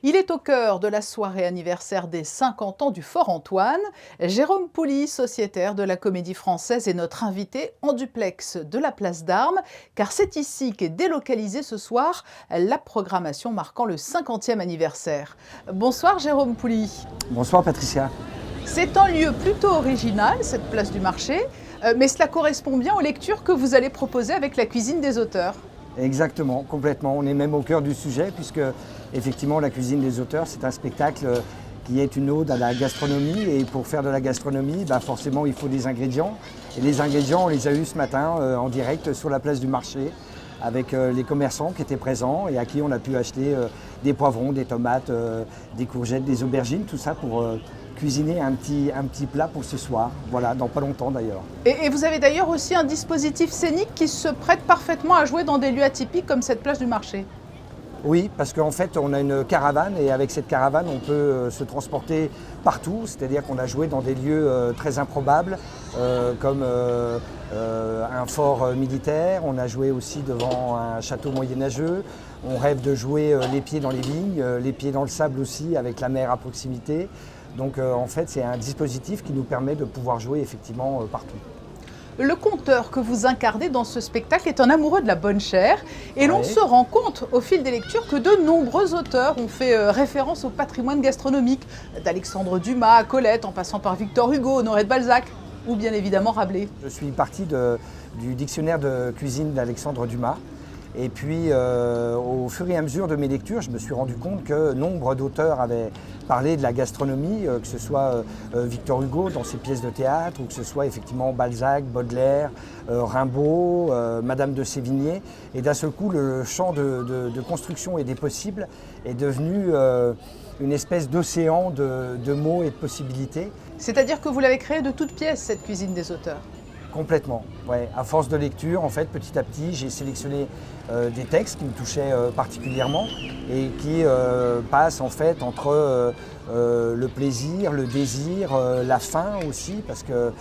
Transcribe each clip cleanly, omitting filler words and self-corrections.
Il est au cœur de la soirée anniversaire des 50 ans du Fort Antoine. Jérôme Pouly, sociétaire de la Comédie Française, est notre invité en duplex de la Place d'Armes, car c'est ici qu'est délocalisée ce soir la programmation marquant le 50e anniversaire. Bonsoir Jérôme Pouly. Bonsoir Patricia. C'est un lieu plutôt original, cette place du marché, mais cela correspond bien aux lectures que vous allez proposer avec la cuisine des auteurs. Exactement, complètement. On est même au cœur du sujet puisque effectivement la cuisine des auteurs, c'est un spectacle qui est une ode à la gastronomie, et pour faire de la gastronomie, forcément il faut des ingrédients. Et les ingrédients, on les a eus ce matin en direct sur la place du marché avec les commerçants qui étaient présents et à qui on a pu acheter des poivrons, des tomates, des courgettes, des aubergines, tout ça pour cuisiner un petit plat pour ce soir, voilà, dans pas longtemps d'ailleurs. Et vous avez d'ailleurs aussi un dispositif scénique qui se prête parfaitement à jouer dans des lieux atypiques comme cette place du marché. Oui, parce qu'en fait on a une caravane, et avec cette caravane on peut se transporter partout, c'est-à-dire qu'on a joué dans des lieux très improbables comme un fort militaire, on a joué aussi devant un château moyenâgeux, on rêve de jouer les pieds dans les vignes, les pieds dans le sable aussi avec la mer à proximité. Donc en fait c'est un dispositif qui nous permet de pouvoir jouer effectivement partout. Le conteur que vous incarnez dans ce spectacle est un amoureux de la bonne chère, et l'on se rend compte au fil des lectures que de nombreux auteurs ont fait référence au patrimoine gastronomique, d'Alexandre Dumas à Colette, en passant par Victor Hugo, Honoré de Balzac ou bien évidemment Rabelais. Je suis parti du dictionnaire de cuisine d'Alexandre Dumas. Et puis, au fur et à mesure de mes lectures, je me suis rendu compte que nombre d'auteurs avaient parlé de la gastronomie, que ce soit Victor Hugo dans ses pièces de théâtre, ou que ce soit effectivement Balzac, Baudelaire, Rimbaud, Madame de Sévigné. Et d'un seul coup, le champ de construction et des possibles est devenu une espèce d'océan de mots et de possibilités. C'est-à-dire que vous l'avez créée de toutes pièces, cette cuisine des auteurs? Complètement, ouais. À force de lecture, en fait, petit à petit, j'ai sélectionné des textes qui me touchaient particulièrement et qui passent en fait entre le plaisir, le désir, la faim aussi, parce que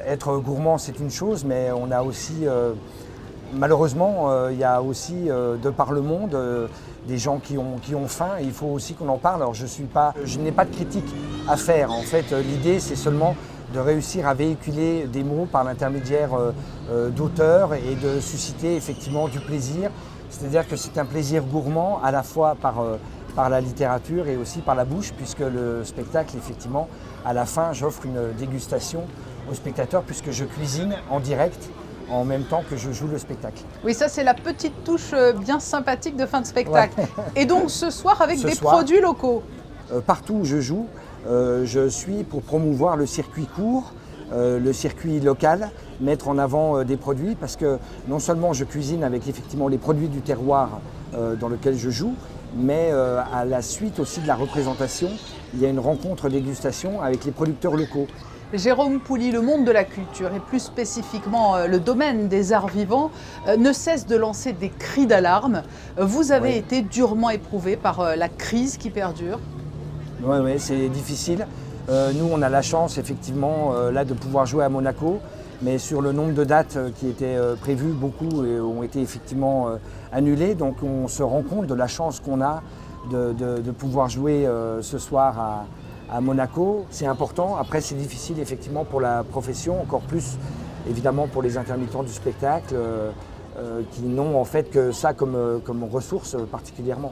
être gourmand c'est une chose, mais on a aussi, malheureusement, il y a aussi de par le monde des gens qui ont faim, et il faut aussi qu'on en parle. Alors je n'ai pas de critique à faire. En fait, l'idée c'est seulement de réussir à véhiculer des mots par l'intermédiaire d'auteurs et de susciter effectivement du plaisir. C'est-à-dire que c'est un plaisir gourmand à la fois par la littérature et aussi par la bouche, puisque le spectacle, effectivement, à la fin, j'offre une dégustation aux spectateurs puisque je cuisine en direct en même temps que je joue le spectacle. Oui, ça c'est la petite touche bien sympathique de fin de spectacle. Ouais. Et donc ce soir avec des produits locaux. Partout où je joue, je suis pour promouvoir le circuit court, le circuit local, mettre en avant des produits, parce que non seulement je cuisine avec effectivement les produits du terroir dans lequel je joue, mais à la suite aussi de la représentation, il y a une rencontre dégustation avec les producteurs locaux. Jérôme Pouly, le monde de la culture et plus spécifiquement le domaine des arts vivants ne cesse de lancer des cris d'alarme. Vous avez été durement éprouvé par la crise qui perdure. Oui, c'est difficile. Nous, on a la chance effectivement là de pouvoir jouer à Monaco, mais sur le nombre de dates qui étaient prévues, beaucoup ont été effectivement annulées. Donc on se rend compte de la chance qu'on a de pouvoir jouer ce soir à Monaco. C'est important. Après, c'est difficile effectivement pour la profession, encore plus évidemment pour les intermittents du spectacle qui n'ont en fait que ça comme ressource particulièrement.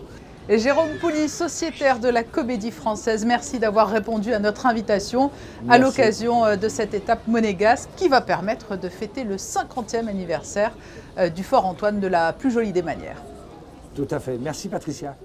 Et Jérôme Pouly, sociétaire de la Comédie Française, merci d'avoir répondu à notre invitation à l'occasion de cette étape monégasque qui va permettre de fêter le 50e anniversaire du Fort Antoine de la plus jolie des manières. Tout à fait. Merci Patricia.